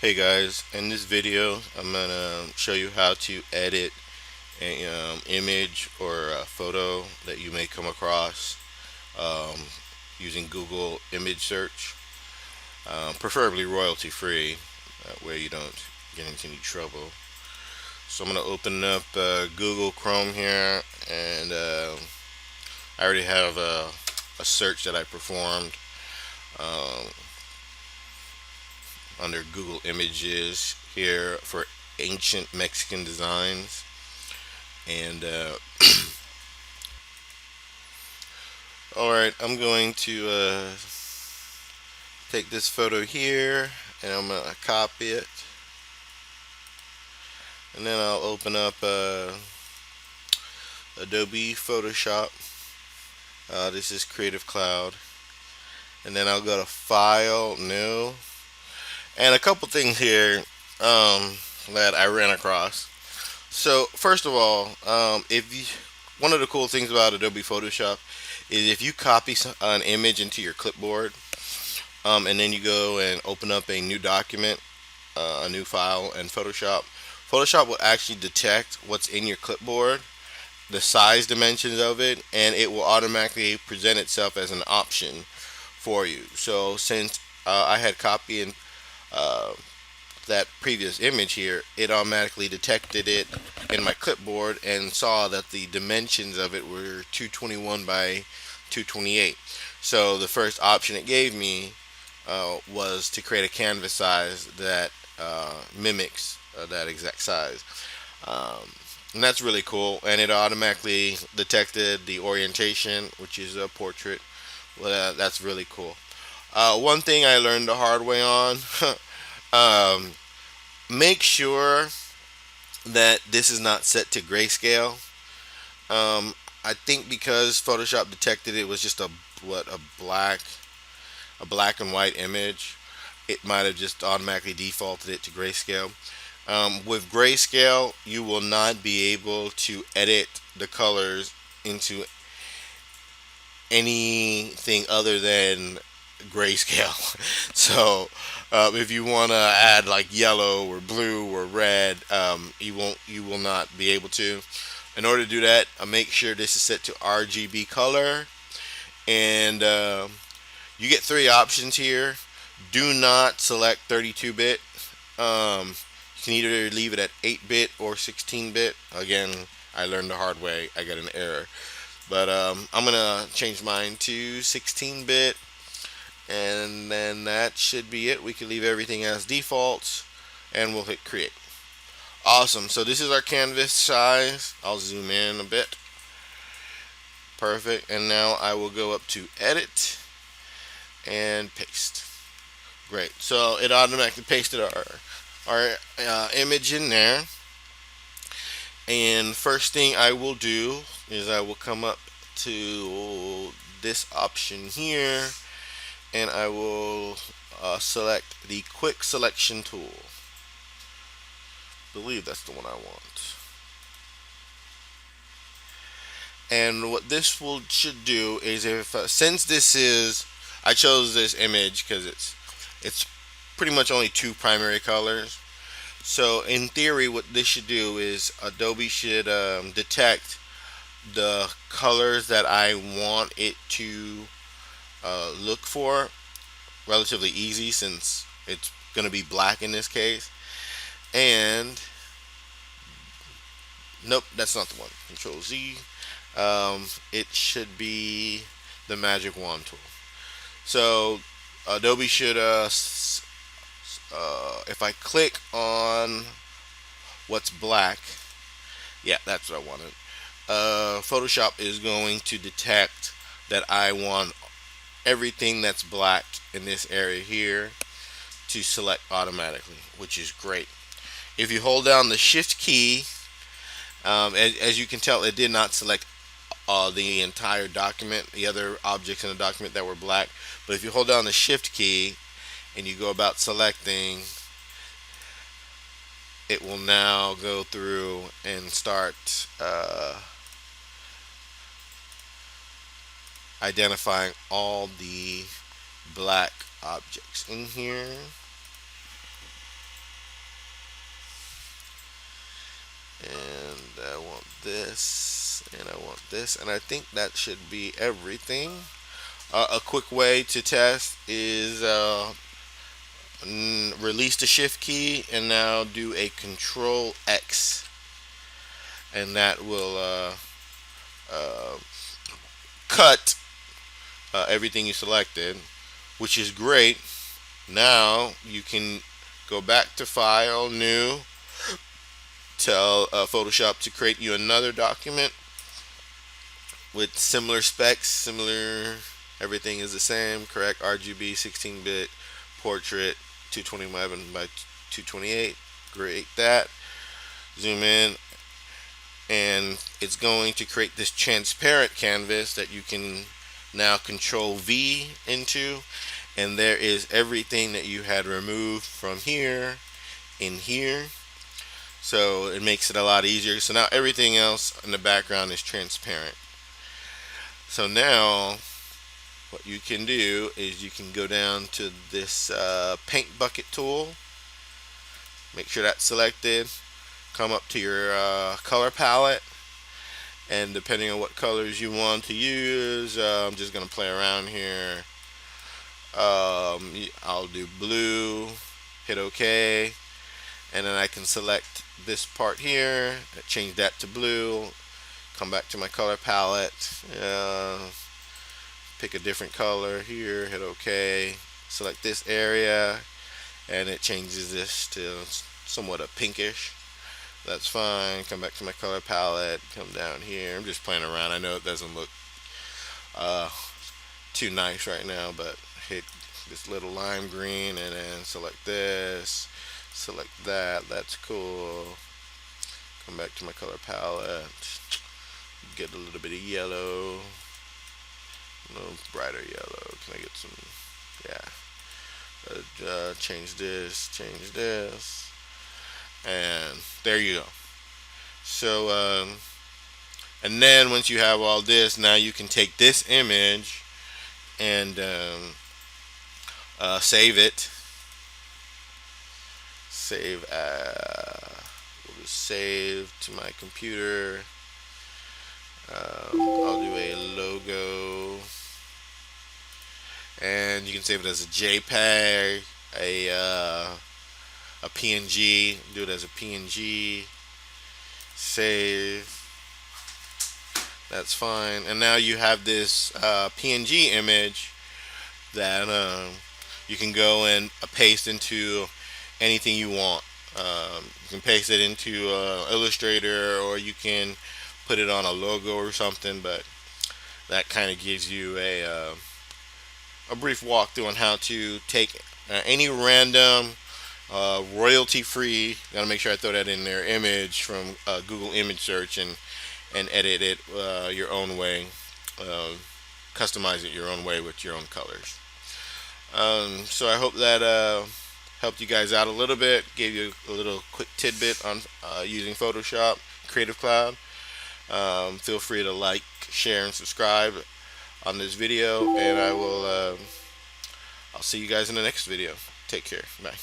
Hey guys, in this video I'm gonna show you how to edit a image or a photo that you may come across um, using Google image search, preferably royalty free, that way you don't get into any trouble. So I'm gonna open up Google Chrome here, and I already have a search that I performed um, under Google Images here for ancient Mexican designs. And all right, I'm going to take this photo here, and I'm gonna copy it, and then I'll open up Adobe Photoshop. This is Creative Cloud, and then I'll go to File, New, and a couple things here that I ran across. So first of all, if you, one of the cool things about Adobe Photoshop is if you copy an image into your clipboard, and then you go and open up a new document, a new file in Photoshop. Photoshop will actually detect what's in your clipboard, the size dimensions of it, and it will automatically present itself as an option for you. So since I had copied uh, that previous image here, it automatically detected it in my clipboard and saw that the dimensions of it were 221 by 228. So the first option it gave me was to create a canvas size that mimics that exact size. Um, and that's really cool. And it automatically detected the orientation, which is a portrait. Well, that's really cool. One thing I learned the hard way on, um, make sure that this is not set to grayscale. I think because Photoshop detected it was just a black and white image, it might have just automatically defaulted it to grayscale. With grayscale, you will not be able to edit the colors into anything other than grayscale. So, if you want to add like yellow or blue or red, you will not be able to. In order to do that, make sure this is set to RGB color, and you get three options here. Do not select 32-bit. You can either leave it at 8-bit or 16-bit. Again, I learned the hard way. I got an error. But I'm going to change mine to 16-bit. And then that should be it. We can leave everything as default. And we'll hit create. Awesome. So this is our canvas size. I'll zoom in a bit. Perfect. And now I will go up to edit and paste. Great. So it automatically pasted our image in there. And first thing I will do is I will come up to this option here, and I will select the quick selection tool. I believe that's the one I want. And what this will should do is, if since this is, I chose this image because it's pretty much only two primary colors. So in theory, what this should do is Adobe should detect the colors that I want it to look for relatively easy, since it's going to be black in this case. And nope, that's not the one. Control Z. It should be the magic wand tool. So Adobe should if I click on what's black, yeah, that's what I wanted. Photoshop is going to detect that I want everything that's black in this area here to select automatically, which is great. If you hold down the shift key, as you can tell, it did not select the entire document, the other objects in the document that were black. But if you hold down the shift key and you go about selecting, it will now go through and start identifying all the black objects in here. this, and I want this, and I think that should be everything. A quick way to test is release the shift key and now do a control X, and that will uh, cut everything you selected, which is great. Now you can go back to File, New, tell Photoshop to create you another document with similar specs, similar, everything is the same, correct RGB, 16-bit, portrait, 227 by 228. Create that, zoom in, and it's going to create this transparent canvas that you can now control V into, and there is everything that you had removed from here in here. So it makes it a lot easier. So now everything else in the background is transparent. So now what you can do is you can go down to this paint bucket tool, make sure that's selected, come up to your color palette, and depending on what colors you want to use, I'm just going to play around here. I'll do blue, hit OK, and then I can select this part here, change that to blue, come back to my color palette, pick a different color here, hit OK, select this area, and it changes this to somewhat a pinkish. That's fine. Come back to my color palette, come down here. I'm just playing around. I know it doesn't look too nice right now, but hit this little lime green and then select this, select that. That's cool. Come back to my color palette, get a little bit of yellow, a little brighter yellow. Can I get some? Yeah. Change this, and there you go. So, and then once you have all this, now you can take this image and save it. We'll just save to my computer. I'll do a logo, and you can save it as a JPEG, a PNG. Do it as a PNG. Save. That's fine. And now you have this PNG image that you can go and paste into anything you want. You can paste it into Illustrator, or you can put it on a logo or something. But that kind of gives you a brief walkthrough on how to take any random royalty-free. Gotta make sure I throw that in there. Image from Google image search and edit it your own way, customize it your own way with your own colors. So I hope that helped you guys out a little bit, gave you a little quick tidbit on using Photoshop, Creative Cloud. Feel free to like, share, and subscribe on this video, and I'll see you guys in the next video. Take care. Bye.